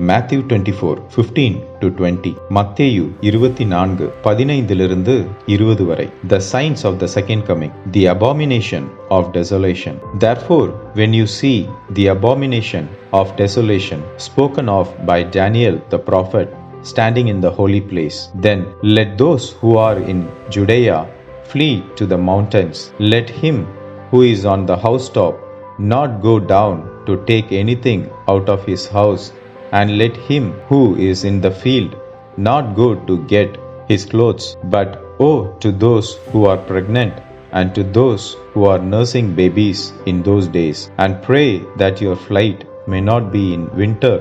Matthew 24:15-20, மத்தேயு 24:15 வரை. The signs of the second coming, the abomination of desolation. Therefore, when you see the abomination of desolation spoken of by Daniel the prophet standing in the holy place, then let those who are in Judea flee to the mountains. Let him who is on the housetop not go down to take anything out of his house, and let him who is in the field not go to get his clothes. But woe to those who are pregnant and to those who are nursing babies in those days, and pray that your flight may not be in winter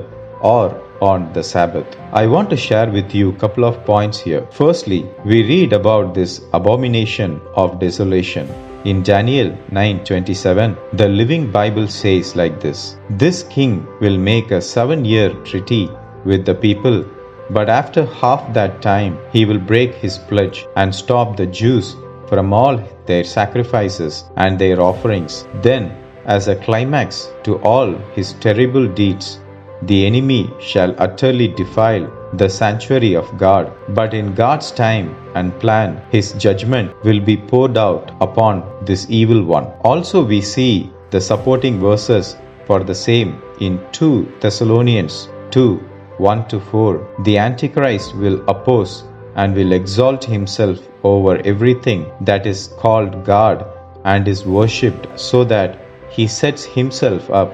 or on the Sabbath. I want to share with you a couple of points here. Firstly, we read about this abomination of desolation. In Daniel 9:27, the Living Bible says like this: This king will make a 7-year treaty with the people, but after half that time he will break his pledge and stop the Jews from all their sacrifices and their offerings. Then, as a climax to all his terrible deeds, the enemy shall utterly defile the sanctuary of God. But in God's time and plan, his judgment will be poured out upon this evil one. Also, we see the supporting verses for the same in 2 Thessalonians 2:1-4. The Antichrist will oppose and will exalt himself over everything that is called God and is worshipped, so that he sets himself up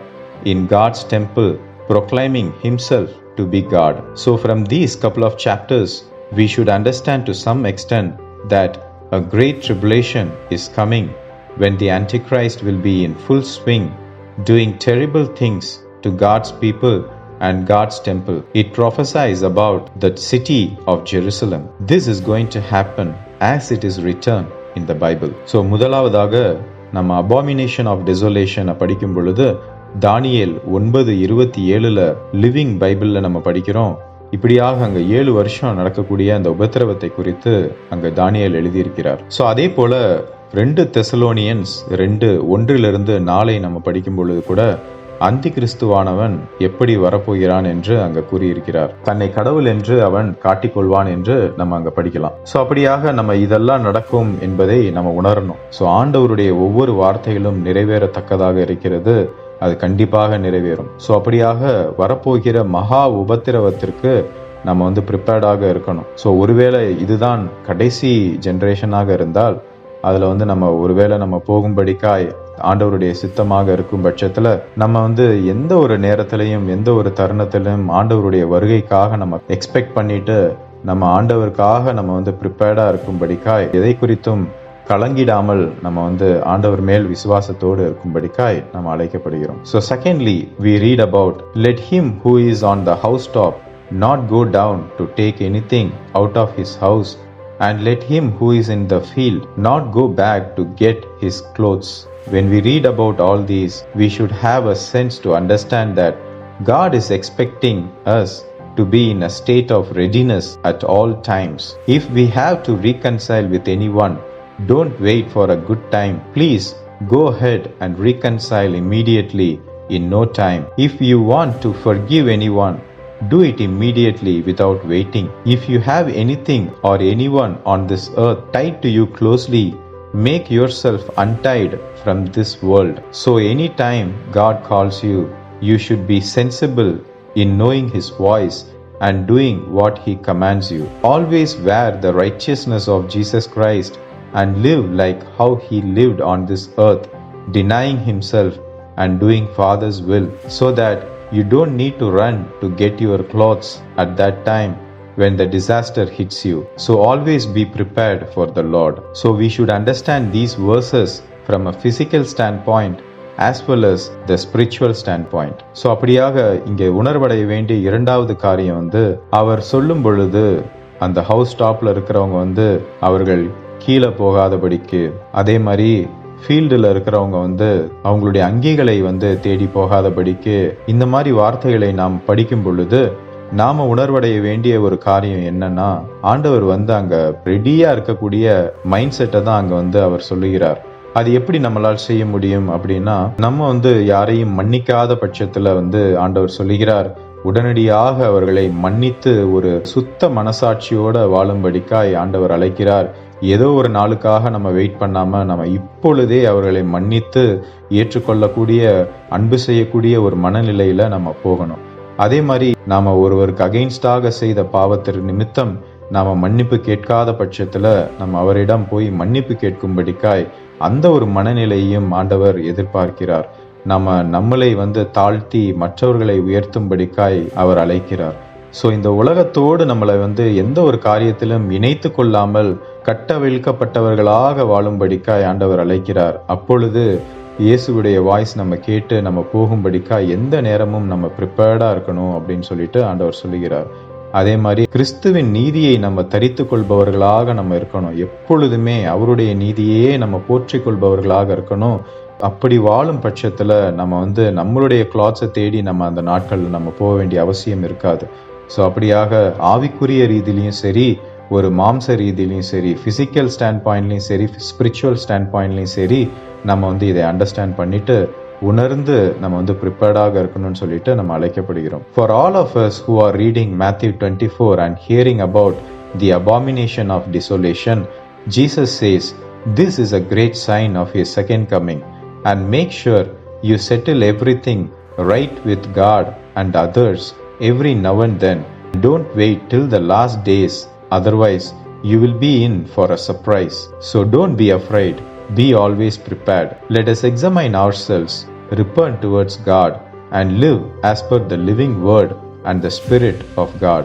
in God's temple, proclaiming himself to be God. So from these couple of chapters, we should understand to some extent that a great tribulation is coming when the Antichrist will be in full swing, doing terrible things to God's people and God's temple. It prophesies about the city of Jerusalem. This is going to happen as it is written in the Bible. So முதலாவதாக நம்ம Abomination of Desolation படிக்கும் பொழுது தானியேல் 9:27 living பைபிள்ல நம்ம படிக்கிறோம். இப்படியாக அங்க 7 வருஷம் நடக்கக்கூடிய அந்த உபத்திரவத்தை குறித்து அங்க தானியேல் எழுதியிருக்கிறார். சோ அதே போல 2 தெசலோனியன்ஸ் 2:1-4 நம்ம படிக்கும் பொழுது கூட அந்தி கிறிஸ்துவானவன் எப்படி வரப்போகிறான் என்று அங்க கூறியிருக்கிறார். தன்னை கடவுள் என்று அவன் காட்டிக்கொள்வான் என்று நம்ம அங்க படிக்கலாம். சோ அப்படியாக நம்ம இதெல்லாம் நடக்கும் என்பதை நம்ம உணரணும். சோ ஆண்டவருடைய ஒவ்வொரு வார்த்தைகளும் நிறைவேறத்தக்கதாக இருக்கிறது. அது கண்டிப்பாக நிறைவேறும். ஸோ அப்படியாக வரப்போகிற மகா உபத்திரவத்திற்கு நம்ம ப்ரிப்பேர்டாக இருக்கணும். ஸோ ஒருவேளை இதுதான் கடைசி ஜென்ரேஷனாக இருந்தால் அதில் நம்ம ஒருவேளை நம்ம போகும்படிக்காய் ஆண்டவருடைய சித்தமாக இருக்கும் பட்சத்தில் நம்ம எந்த ஒரு நேரத்திலையும் எந்த ஒரு தருணத்திலையும் ஆண்டவருடைய வருகைக்காக நம்ம எக்ஸ்பெக்ட் பண்ணிட்டு நம்ம ஆண்டவருக்காக நம்ம ப்ரிப்பேர்டாக இருக்கும்படிக்காய் எதை குறித்தும் கலங்கிடாமல் நம்ம ஆண்டவர் மேல் விசுவாசத்தோடு இருக்கும்படிக்காய் நம்ம அழைக்கப்படுகிறோம். So secondly, we read about let him who is on the housetop not go down to take anything out of his house, and let him who is in the field not go back to get his clothes. When we read about all these, we should have a sense to understand that God is expecting us to be in a state of readiness at all times. If we have to reconcile with anyone, don't wait for a good time. Please go ahead and reconcile immediately in no time. If you want to forgive anyone, do it immediately without waiting. If you have anything or anyone on this earth tied to you closely, make yourself untied from this world. So anytime God calls you, you should be sensible in knowing his voice and doing what he commands you. Always wear the righteousness of Jesus Christ and live like how he lived on this earth, denying himself and doing Father's will, so that you don't need to run to get your clothes at that time when the disaster hits you. So always be prepared for the Lord. So we should understand these verses from a physical standpoint as well as the spiritual standpoint. So அப்படியாக இங்கே உணர்வடைய வேண்டிய இரண்டாவது காரியம் அவர் சொல்லும் பொழுது அந்த house டாப்ல இருக்கிறவங்க அவர்கள் கீழே போகாதபடிக்கு, அதே மாதிரி ஃபீல்டில் இருக்கிறவங்க அவங்களுடைய அங்கிகளை தேடி போகாதபடிக்கு, இந்த மாதிரி வார்த்தைகளை நாம் படிக்கும் பொழுது நாம உணர்வடைய வேண்டிய ஒரு காரியம் என்னன்னா, ஆண்டவர் அங்க ரெடியா இருக்கக்கூடிய மைண்ட் செட்டை தான் அங்க அவர் சொல்லுகிறார். அது எப்படி நம்மளால் செய்ய முடியும் அப்படின்னா, நம்ம யாரையும் மன்னிக்காத பட்சத்துல ஆண்டவர் சொல்லுகிறார், உடனடியாக அவர்களை மன்னித்து ஒரு சுத்த மனசாட்சியோட வாழும்படிக்காய் ஆண்டவர் அழைக்கிறார். ஏதோ ஒரு நாளுக்காக நம்ம வெயிட் பண்ணாம நம்ம இப்பொழுதே அவர்களை மன்னித்து ஏற்றுக்கொள்ளக்கூடிய, அன்பு செய்யக்கூடிய ஒரு மனநிலையில நம்ம போகணும். அதே மாதிரி நாம ஒருவருக்கு அகைன்ஸ்டாக செய்த பாவத்திற்கு நிமித்தம் நாம மன்னிப்பு கேட்காத பட்சத்துல நம்ம அவரிடம் போய் மன்னிப்பு கேட்கும்படிக்காய் அந்த ஒரு மனநிலையும் ஆண்டவர் எதிர்பார்க்கிறார். நம்மளை தாழ்த்தி மற்றவர்களை உயர்த்தும்படிக்காய் அவர் அழைக்கிறார். ஸோ இந்த உலகத்தோடு நம்மளை எந்த ஒரு காரியத்திலும் இணைத்து கொள்ளாமல் கட்டவிழ்க்கப்பட்டவர்களாக வாழும்படிக்காய் ஆண்டவர் அழைக்கிறார். அப்பொழுது இயேசுடைய வாய்ஸ் நம்ம கேட்டு நம்ம போகும்படிக்காய் எந்த நேரமும் நம்ம ப்ரிப்பேர்டா இருக்கணும் அப்படின்னு சொல்லிட்டு ஆண்டவர் சொல்லுகிறார். அதே மாதிரி கிறிஸ்துவின் நீதியை நம்ம தரித்து கொள்பவர்களாக நம்ம இருக்கணும். எப்பொழுதுமே அவருடைய நீதியே நம்ம போற்றிக் கொள்பவர்களாக இருக்கணும். அப்படி வாழும் பட்சத்துல நம்ம நம்மளுடைய கிளாத்ஸை தேடி நம்ம அந்த நாட்கள் நம்ம போக வேண்டிய அவசியம் இருக்காது. ஸோ அப்படியாக ஆவிக்குரிய ரீதியிலையும் சரி, ஒரு மாம்ச ரீதியிலையும் சரி, பிசிக்கல் ஸ்டாண்ட் பாயிண்ட்லையும் சரி, ஸ்பிரிச்சுவல் ஸ்டாண்ட் பாயிண்ட்லையும் சரி, நம்ம இதை அண்டர்ஸ்டாண்ட் பண்ணிட்டு உணர்ந்து நம்ம ப்ரிப்பேர்டாக இருக்கணும்னு சொல்லிட்டு நம்ம அழைக்கப்படுகிறோம். For all of us who are reading Matthew 24 and hearing about the abomination of desolation, Jesus says, this is a great sign of his second coming, and make sure you settle everything right with God and others every now and then. Don't wait till the last days, otherwise you will be in for a surprise. So don't be afraid. Be always prepared. Let us examine ourselves, repent towards God, and live as per the living word and the Spirit of God.